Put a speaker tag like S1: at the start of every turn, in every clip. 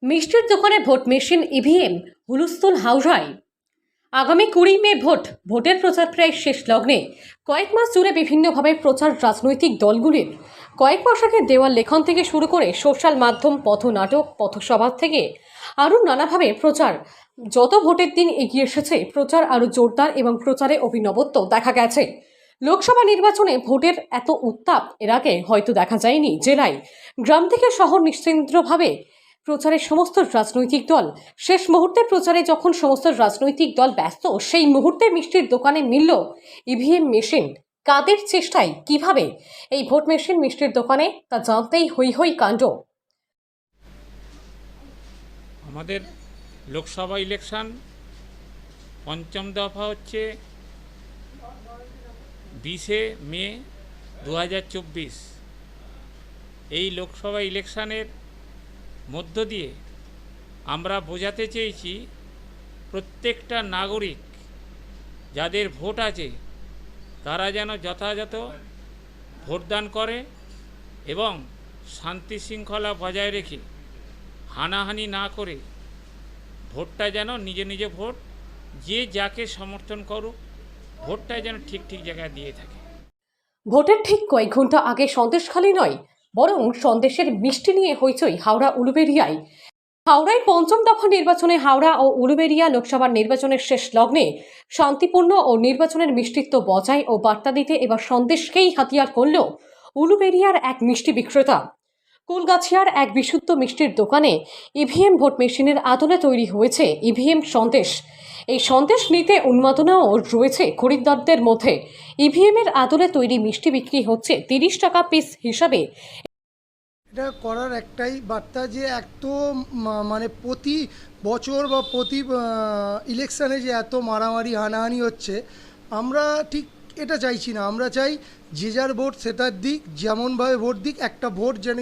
S1: মিষ্টির দোকানে vote machine EVM হুলস্থুল হাওড়ায়। আগামী 20 মে ভোটের প্রচার প্রায় শেষ লগ্নে। কয়েক মাস জুড়ে বিভিন্নভাবে প্রচার রাজনৈতিক দলগুলির কয়েক মাস আগে দেওয়াল লেখন থেকে শুরু করে সোশ্যাল মাধ্যম, পথনাটক, পথসভা থেকে আরও নানাভাবে প্রচার। যত ভোটের দিন এগিয়ে এসেছে প্রচার আরও জোরদার এবং প্রচারে অভিনবত্ব দেখা গেছে। লোকসভা নির্বাচনে ভোটের এত উত্তাপ এর আগে হয়তো দেখা যায়নি। জেলায় গ্রাম থেকে শহর নিশ্চিন্দ্রভাবে প্রচারে সমস্ত রাজনৈতিক দল শেষ মুহূর্তে প্রচারে যখন সমস্ত রাজনৈতিক দল ব্যস্ত, সেই মুহূর্তে মিষ্টির দোকানে মিলল ইভিএম মেশিন। কাদের চেষ্টায় কিভাবে এই ভোট মেশিন মিষ্টির দোকানে তা জানতেই হই হই কাণ্ড।
S2: আমাদের লোকসভা ইলেকশন পঞ্চম দফা হচ্ছে 20 মে 2024। এই লোকসভা ইলেকশনের মধ্য দিয়ে আমরা বোঝাতে চেয়েছি প্রত্যেকটা নাগরিক যাদের ভোট আছে তারা যেন যথাযথ ভোটদান করে এবং শান্তি শৃঙ্খলা বজায় রেখে হানাহানি না করে ভোটটা যেন নিজে নিজে ভোট যে যাকে সমর্থন করুক ভোটটা যেন ঠিক ঠিক জায়গায় দিয়ে থাকে।
S1: ভোটের ঠিক কয়েক ঘন্টা আগে সন্দেশখালী নয়, বরং সন্দেশের মিষ্টি নিয়ে হইচই হাওড়া উলুবেড়িয়ায়। হাওড়ায় পঞ্চম দফা নির্বাচনে হাওড়া ও উলুবেড়িয়া লোকসভার নির্বাচনের শেষ লগ্নে শান্তিপূর্ণ ও নির্বাচনের মিষ্টিত্ব বজায় ও বার্তা দিতে এবার সন্দেশকেই হাতিয়ার করল উলুবেড়িয়ার এক মিষ্টি বিক্রেতা। কুলগাছিয়ার এক বিশুদ্ধ মিষ্টির দোকানে ইভিএম ভোট মেশিনের আদলে তৈরি হয়েছে ইভিএম সন্দেশ। এই সন্দেশ নিতে উন্মাদনাও রয়েছে খরিদ্দারদের মধ্যে। ইভিএম এর আদলে তৈরি মিষ্টি বিক্রি হচ্ছে 30 টাকা পিস হিসাবে।
S3: এটা করার একটাই বার্তা যে এত মানে প্রতি বছর বা প্রতি ইলেকশানে যে এত মারামারি হানাহানি হচ্ছে, আমরা ঠিক এটা চাইছি না। আমরা চাই যে যার ভোট সেটার দিক, যেমনভাবে ভোট দিক, একটা ভোট যেন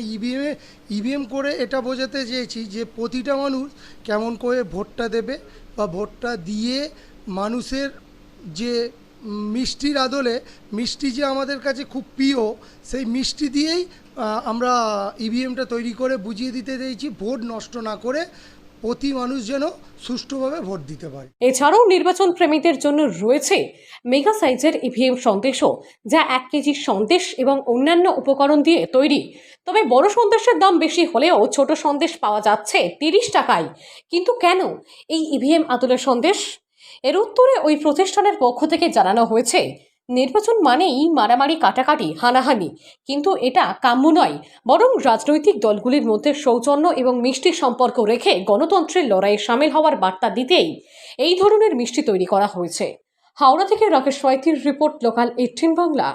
S3: ইভিএম করে এটা বোঝাতে চেয়েছি যে প্রতিটা মানুষ কেমন করে ভোটটা দেবে বা ভোটটা দিয়ে মানুষের যে মিষ্টির আদলে, মিষ্টি যে আমাদের কাছে খুব প্রিয়, সেই মিষ্টি দিয়েই আমরা ইভিএমটা তৈরি করে বুঝিয়ে দিতে চাইছি ভোট নষ্ট না করে প্রতি মানুষ যেন সুষ্ঠুভাবে ভোট দিতে পারে।
S1: এছাড়াও নির্বাচন প্রেমীদের জন্য রয়েছে মেগা সাইজের ইভিএম সন্দেশও, যা 1 কেজি সন্দেশ এবং অন্যান্য উপকরণ দিয়ে তৈরি। তবে বড় সন্দেশের দাম বেশি হলেও ছোট সন্দেশ পাওয়া যাচ্ছে 30 টাকায়। কিন্তু কেন এই ইভিএম আদলের সন্দেশ? এর উত্তরে ওই প্রতিষ্ঠানের পক্ষ থেকে জানানো হয়েছে, নির্বাচন মানেই মারামারি, কাটাকাটি, হানাহানি, কিন্তু এটা কাম্য নয়। বরং রাজনৈতিক দলগুলির মধ্যে সৌজন্য এবং মিষ্টি সম্পর্ক রেখে গণতন্ত্রের লড়াইয়ে সামিল হওয়ার বার্তা দিতেই এই ধরনের মিষ্টি তৈরি করা হয়েছে। হাওড়া থেকে রাকেশ ওয়াইতির রিপোর্ট, লোকাল 18 বাংলা।